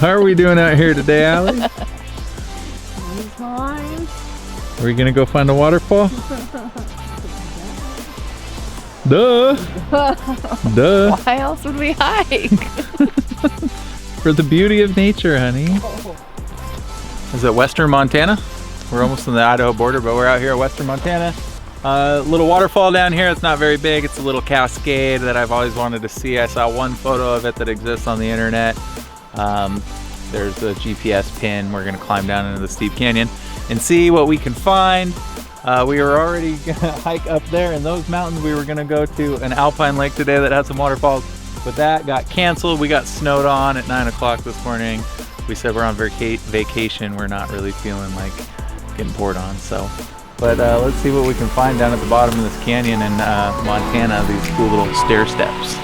How are we doing out here today, Allie? Fine. Are we gonna go find a waterfall? Duh! Duh! Why else would we hike? For the beauty of nature, honey. Is it Western Montana? We're almost on the Idaho border, but we're out here at Western Montana. Little waterfall down here. It's not very big. It's a little cascade that I've always wanted to see. I saw one photo of it that exists on the internet. There's a GPS pin. We're gonna climb down into the steep canyon and see what we can find. We were already gonna hike up there in those mountains. We were gonna go to an alpine lake today that had some waterfalls, but that got canceled. We got snowed on at 9 o'clock this morning. We said we're on vacation. We're not really feeling like getting poured on, so. But let's see what we can find down at the bottom of this canyon in Montana, these cool little stair steps.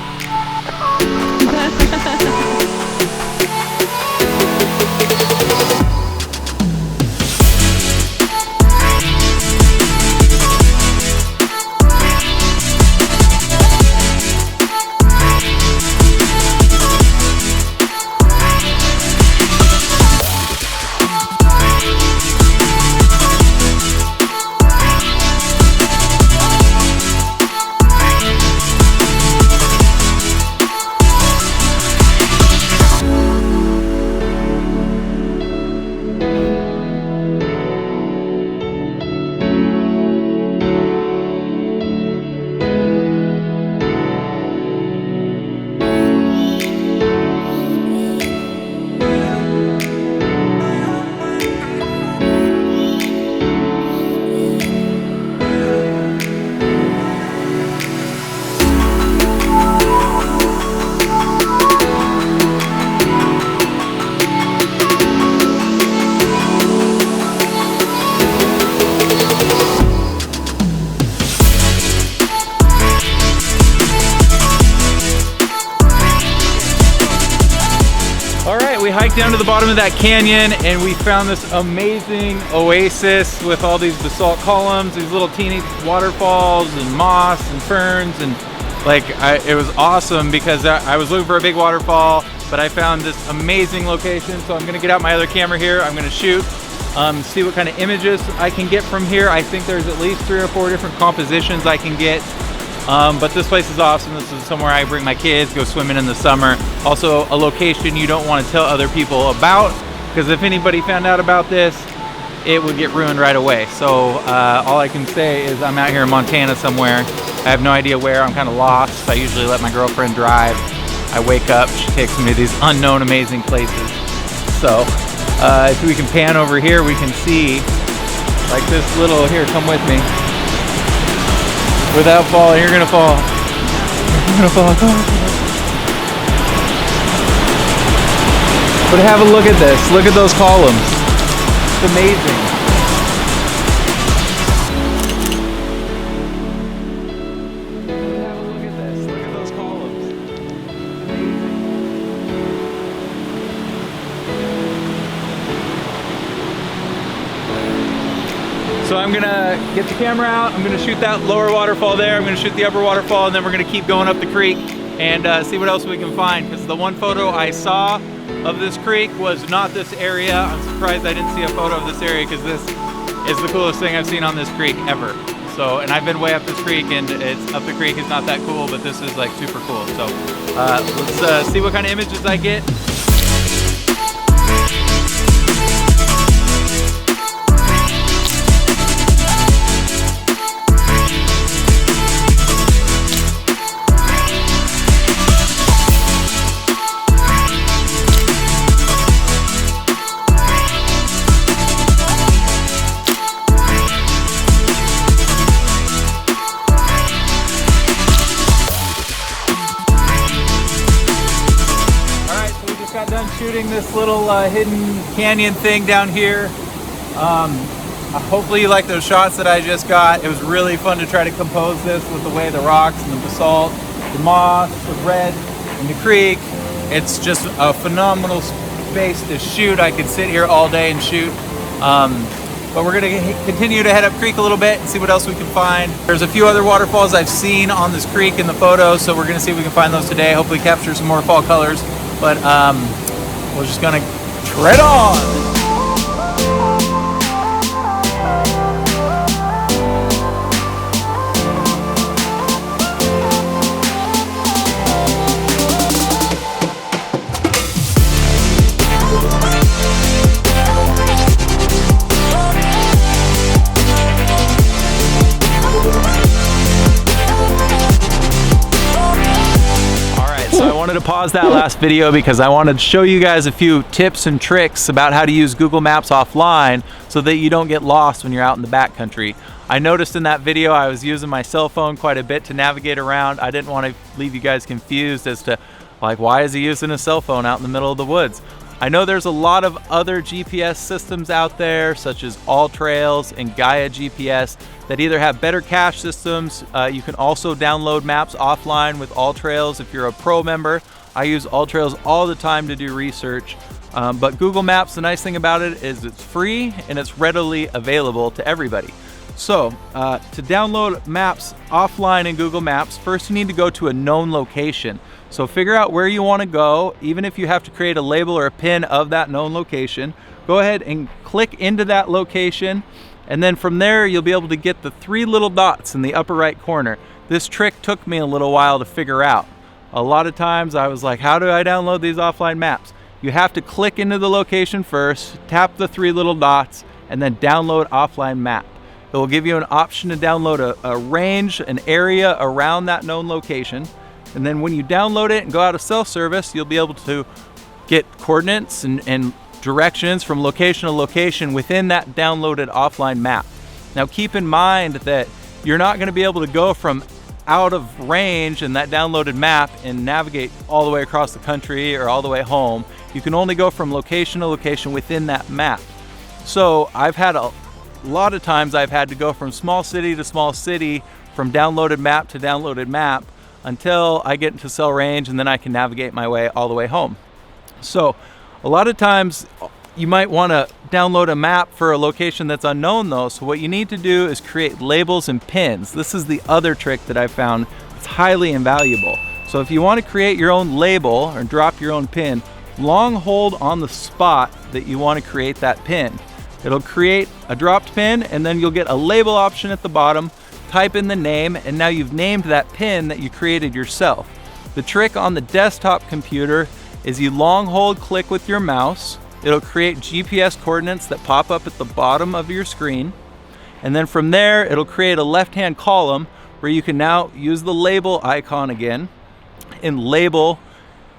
We hiked down to the bottom of that canyon and we found this amazing oasis with all these basalt columns, these little teeny waterfalls and moss and ferns, and it was awesome because I was looking for a big waterfall, but I found this amazing location. So I'm gonna get out my other camera here. I'm gonna shoot, see what kind of images I can get from here. I think there's at least 3 or 4 different compositions I can get. But this place is awesome. This is somewhere I bring my kids, go swimming in the summer. Also a location you don't want to tell other people about, because if anybody found out about this, it would get ruined right away. So all I can say is I'm out here in Montana somewhere. I have no idea where. I'm kind of lost. I usually let my girlfriend drive. I wake up, she takes me to these unknown amazing places. So if we can pan over here, we can see like this little, here, come with me. Without falling, you're gonna fall. You're gonna fall. But have a look at this. Look at those columns. It's amazing. Have a look at this. Look at those columns. So I'm gonna get the camera out, I'm gonna shoot that lower waterfall there, I'm gonna shoot the upper waterfall, and then we're gonna keep going up the creek and see what else we can find, because the one photo I saw of this creek was not this area. I'm surprised I didn't see a photo of this area, because this is the coolest thing I've seen on this creek ever. So, and I've been way up this creek, and it's up the creek is not that cool, but this is like super cool. So let's see what kind of images I get. Got done shooting this little hidden canyon thing down here. Hopefully you like those shots that I just got. It was really fun to try to compose this with the way the rocks and the basalt, the moss, the red, and the creek. It's just a phenomenal space to shoot. I could sit here all day and shoot. But we're gonna continue to head up creek a little bit and see what else we can find. There's a few other waterfalls I've seen on this creek in the photos, so we're gonna see if we can find those today. Hopefully capture some more fall colors. But we're just gonna tread on. To pause that last video because I wanted to show you guys a few tips and tricks about how to use Google Maps offline so that you don't get lost when you're out in the backcountry. I noticed in that video I was using my cell phone quite a bit to navigate around. I didn't want to leave you guys confused as to like, why is he using a cell phone out in the middle of the woods? I know there's a lot of other GPS systems out there, such as AllTrails and Gaia GPS, that either have better cache systems. You can also download maps offline with AllTrails if you're a pro member. I use AllTrails all the time to do research. But Google Maps, the nice thing about it is it's free and it's readily available to everybody. So to download maps offline in Google Maps, first you need to go to a known location. So figure out where you want to go, even if you have to create a label or a pin of that known location. Go ahead and click into that location, and then from there you'll be able to get the 3 little dots in the upper right corner. This trick took me a little while to figure out. A lot of times I was like, how do I download these offline maps? You have to click into the location first, tap the 3 little dots, and then download offline map. It will give you an option to download a range, an area around that known location. And then when you download it and go out of self-service, you'll be able to get coordinates and directions from location to location within that downloaded offline map. Now keep in mind that you're not going to be able to go from out of range in that downloaded map and navigate all the way across the country or all the way home. You can only go from location to location within that map. So I've had a lot of times I've had to go from small city to small city, from downloaded map to downloaded map, until I get into cell range, and then I can navigate my way all the way home. So a lot of times you might want to download a map for a location that's unknown though. So what you need to do is create labels and pins. This is the other trick that I found that's highly invaluable. So if you want to create your own label or drop your own pin, long hold on the spot that you want to create that pin. It'll create a dropped pin, and then you'll get a label option at the bottom. Type in the name, and now you've named that pin that you created yourself. The trick on the desktop computer is you long hold click with your mouse. It'll create GPS coordinates that pop up at the bottom of your screen. And then from there, it'll create a left-hand column where you can now use the label icon again and label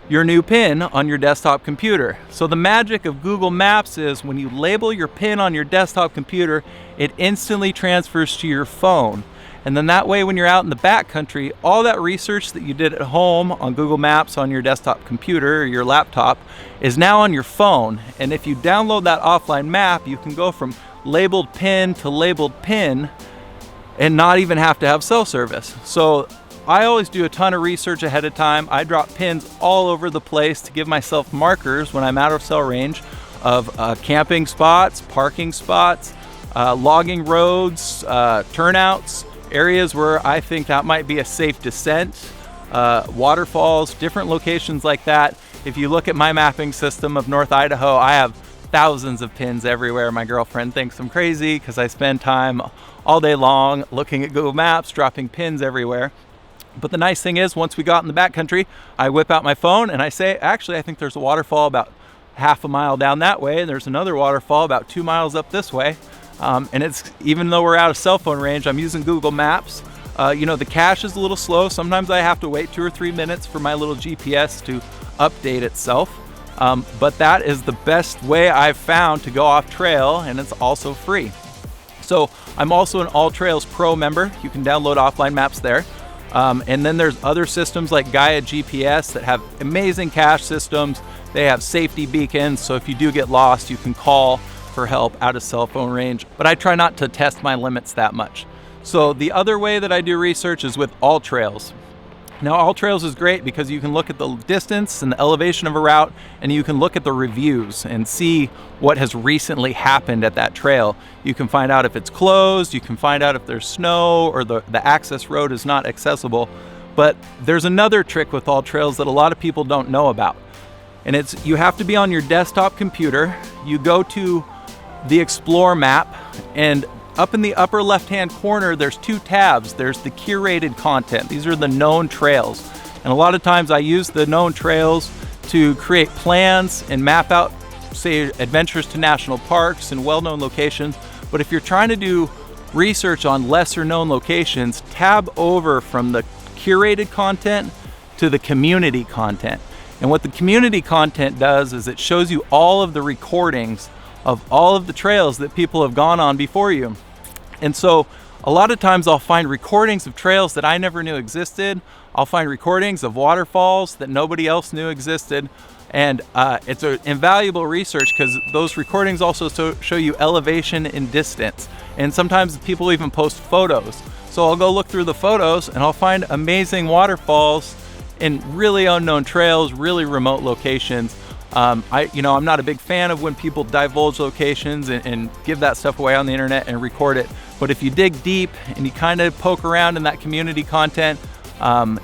your new pin on your desktop computer. So the magic of Google Maps is when you label your pin on your desktop computer, it instantly transfers to your phone. And then that way, when you're out in the backcountry, all that research that you did at home on Google Maps on your desktop computer or your laptop is now on your phone. And if you download that offline map, you can go from labeled pin to labeled pin and not even have to have cell service. So I always do a ton of research ahead of time. I drop pins all over the place to give myself markers when I'm out of cell range of camping spots, parking spots, logging roads, turnouts, areas where I think that might be a safe descent, waterfalls, different locations like that. If you look at my mapping system of North Idaho, I have thousands of pins everywhere. My girlfriend thinks I'm crazy because I spend time all day long looking at Google Maps, dropping pins everywhere. But the nice thing is, once we got in the backcountry, I whip out my phone and I say, actually, I think there's a waterfall about half a mile down that way, and there's another waterfall about 2 miles up this way. And it's, even though we're out of cell phone range, I'm using Google Maps. You know, the cache is a little slow. Sometimes I have to wait 2 or 3 minutes for my little GPS to update itself. But that is the best way I've found to go off trail, and it's also free. So I'm also an AllTrails Pro member. You can download offline maps there. And then there's other systems like Gaia GPS that have amazing cache systems. They have safety beacons, so if you do get lost, you can call for help out of cell phone range. But I try not to test my limits that much. So the other way that I do research is with AllTrails. Now AllTrails is great because you can look at the distance and the elevation of a route, and you can look at the reviews and see what has recently happened at that trail. You can find out if it's closed, you can find out if there's snow or the access road is not accessible. But there's another trick with AllTrails that a lot of people don't know about. And you have to be on your desktop computer. You go to the Explore map, and up in the upper left-hand corner, there's 2 tabs. There's the curated content. These are the known trails. And a lot of times I use the known trails to create plans and map out, say, adventures to national parks and well-known locations. But if you're trying to do research on lesser known locations, tab over from the curated content to the community content. And what the community content does is it shows you all of the recordings of all of the trails that people have gone on before you. And so a lot of times I'll find recordings of trails that I never knew existed. I'll find recordings of waterfalls that nobody else knew existed. And it's an invaluable research because those recordings also show you elevation and distance. And sometimes people even post photos. So I'll go look through the photos and I'll find amazing waterfalls in really unknown trails, really remote locations. I'm not a big fan of when people divulge locations and give that stuff away on the internet and record it. But if you dig deep and you kind of poke around in that community content,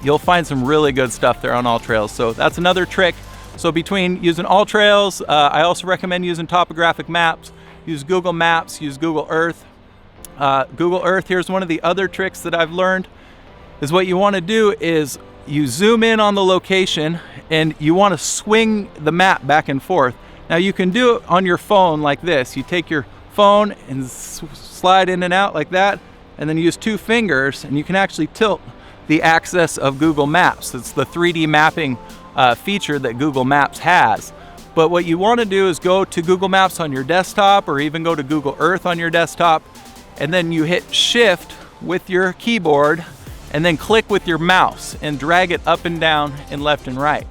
you'll find some really good stuff there on AllTrails. So that's another trick. So between using AllTrails, I also recommend using topographic maps. Use Google Maps, use Google Earth. Google Earth, here's one of the other tricks that I've learned, is what you want to do is you zoom in on the location and you want to swing the map back and forth. Now you can do it on your phone like this. You take your phone and slide in and out like that, and then use 2 fingers and you can actually tilt the axis of Google Maps. It's the 3D mapping feature that Google Maps has. But what you want to do is go to Google Maps on your desktop or even go to Google Earth on your desktop, and then you hit Shift with your keyboard and then click with your mouse and drag it up and down and left and right.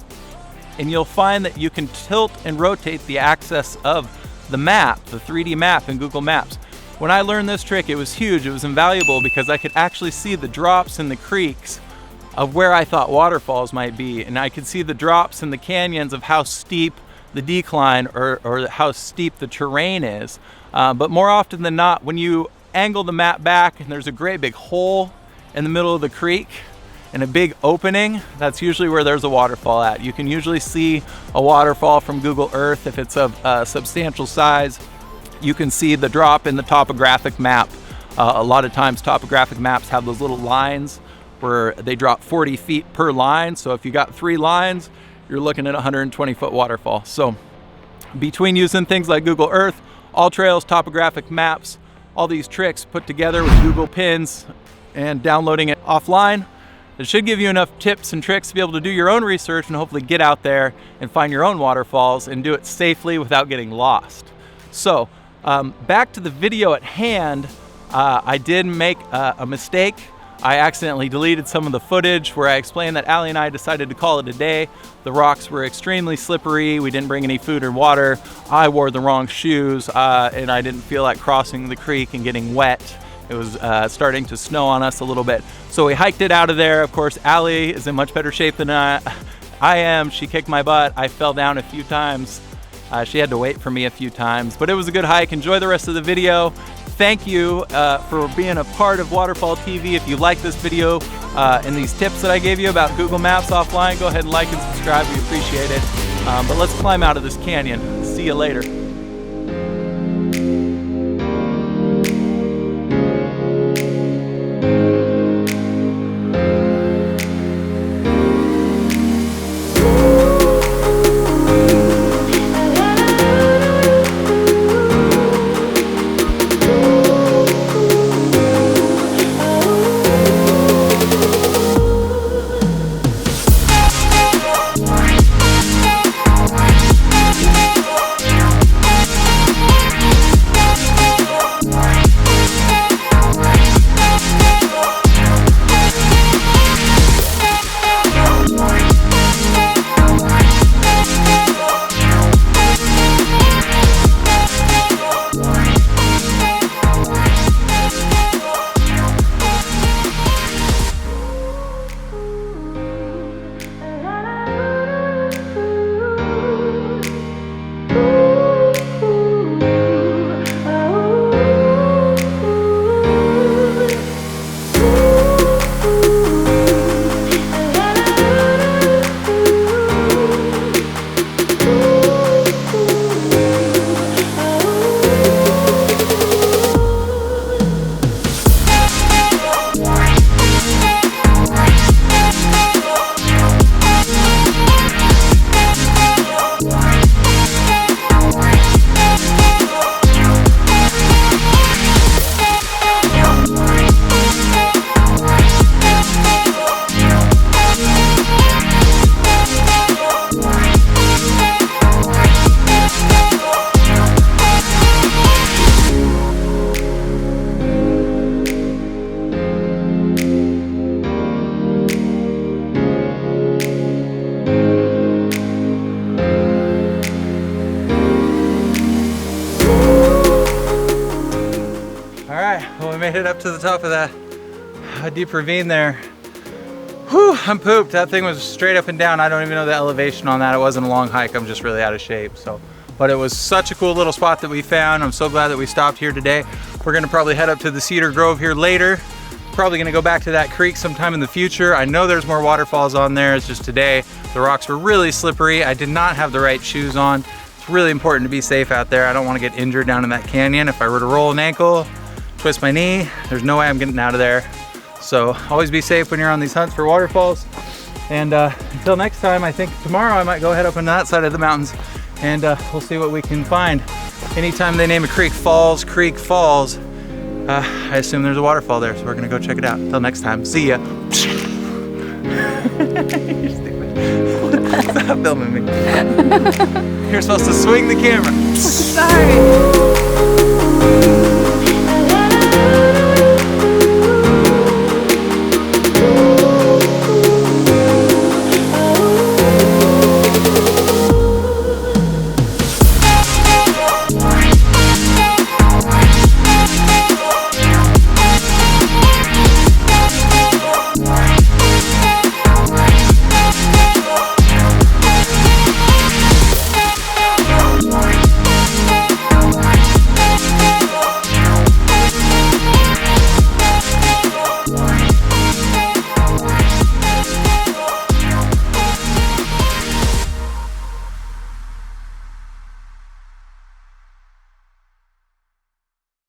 And you'll find that you can tilt and rotate the axis of the map, the 3D map in Google Maps. When I learned this trick, it was huge, it was invaluable because I could actually see the drops and the creeks of where I thought waterfalls might be. And I could see the drops and the canyons of how steep the decline or how steep the terrain is. But more often than not, when you angle the map back and there's a great big hole in the middle of the creek and a big opening, that's usually where there's a waterfall at. You can usually see a waterfall from Google Earth if it's of substantial size. You can see the drop in the topographic map. A lot of times topographic maps have those little lines where they drop 40 feet per line. So if you got 3 lines, you're looking at a 120-foot waterfall. So between using things like Google Earth, AllTrails, topographic maps, all these tricks put together with Google Pins and downloading it offline, it should give you enough tips and tricks to be able to do your own research and hopefully get out there and find your own waterfalls and do it safely without getting lost. So back to the video at hand, I did make a mistake. I accidentally deleted some of the footage where I explained that Allie and I decided to call it a day. The rocks were extremely slippery. We didn't bring any food or water. I wore the wrong shoes and I didn't feel like crossing the creek and getting wet. It was starting to snow on us a little bit. So we hiked it out of there. Of course, Allie is in much better shape than I am. She kicked my butt. I fell down a few times. She had to wait for me a few times, but it was a good hike. Enjoy the rest of the video. Thank you for being a part of Waterfall TV. If you like this video and these tips that I gave you about Google Maps offline, go ahead and like and subscribe. We appreciate it. But let's climb out of this canyon. See you later. made it up to the top of that deep ravine there. Whew, I'm pooped. That thing was straight up and down. I don't even know the elevation on that. It wasn't a long hike. I'm just really out of shape. So, but it was such a cool little spot that we found. I'm so glad that we stopped here today. We're gonna probably head up to the Cedar Grove here later. Probably gonna go back to that creek sometime in the future. I know there's more waterfalls on there. It's just today, the rocks were really slippery. I did not have the right shoes on. It's really important to be safe out there. I don't wanna get injured down in that canyon. If I were to roll an ankle, twist my knee, there's no way I'm getting out of there. So always be safe when you're on these hunts for waterfalls. And until next time, I think tomorrow I might go head up on that side of the mountains and we'll see what we can find. Anytime they name a creek Falls Creek Falls, I assume there's a waterfall there, so we're gonna go check it out. Until next time, see ya. You're stupid. Stop filming me. You're supposed to swing the camera. Sorry.